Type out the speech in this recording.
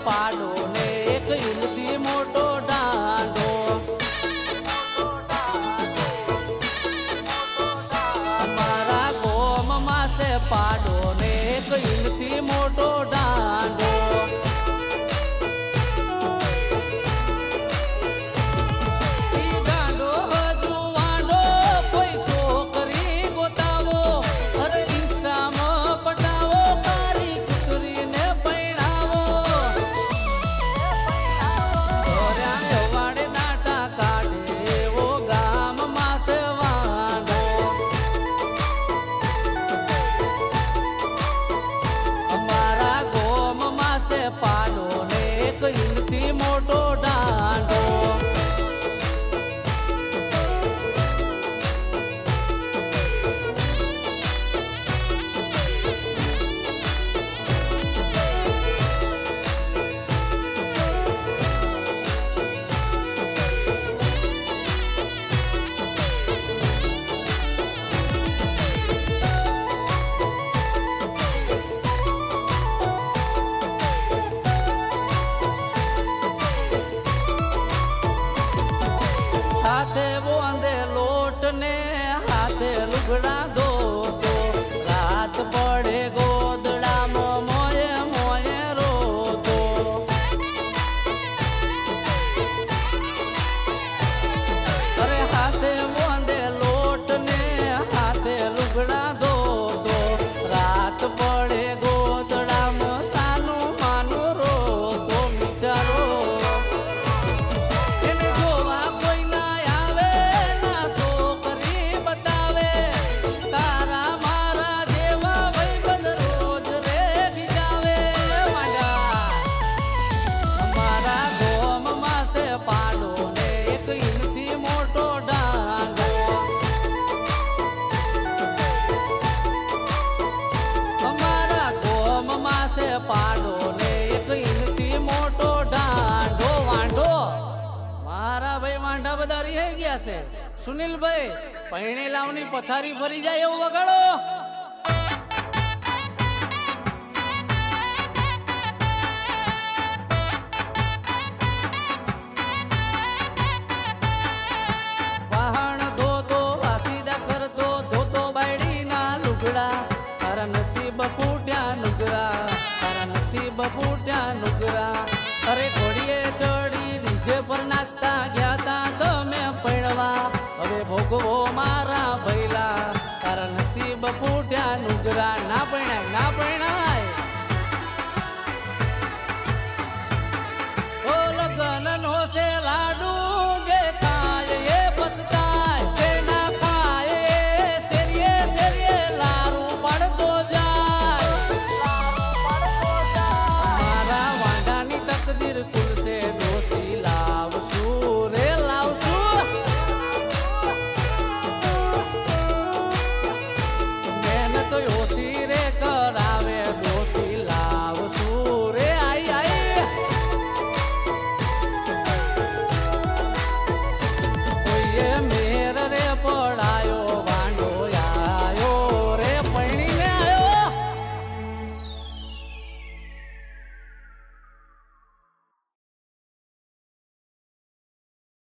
પાડો ને એક ઈલથી મોટો દાંડો. અમારા ગોમમાં છે પાડો ને એક ઈલથી મોટો દાંડો. મોટો દાંડો. હાથે બોંદે લોટ ને હાથે લુગડા ધોતો. રાત પડે ગોદડામાં મોયે મોયે રોતો. અરે હાથે બોંદે લોટ ને હાથે લુગડા ધોતો. રાત પડે ગોદડામાં સાનું માનું રોતો. વિચારો પાડો ને એક ઈલથી મોટો દાંડો. અમારા ગોમમાં છે પાડો ને એક ઈલથી મોટો દાંડો. વાંઢો મારા ભાઈ વાંઢા બધા રહી ગયા છે. સુનિલભાઈ પૈણે લાવની પથારી ફરી જાય એવું વગાડો. તારા નસીબ ફૂટ્યા નુગરા, તારા નસીબ ફૂટ્યા નુગરા. અરે ઘોડીએ ચડી ડીજે પર નાચતા ગયા તા તમે પૈણવા. હવે ભોગવો મારા ભૈલા, તારા નસીબ ફૂટ્યા નુગરા. ના પૈણા ના પૈણા.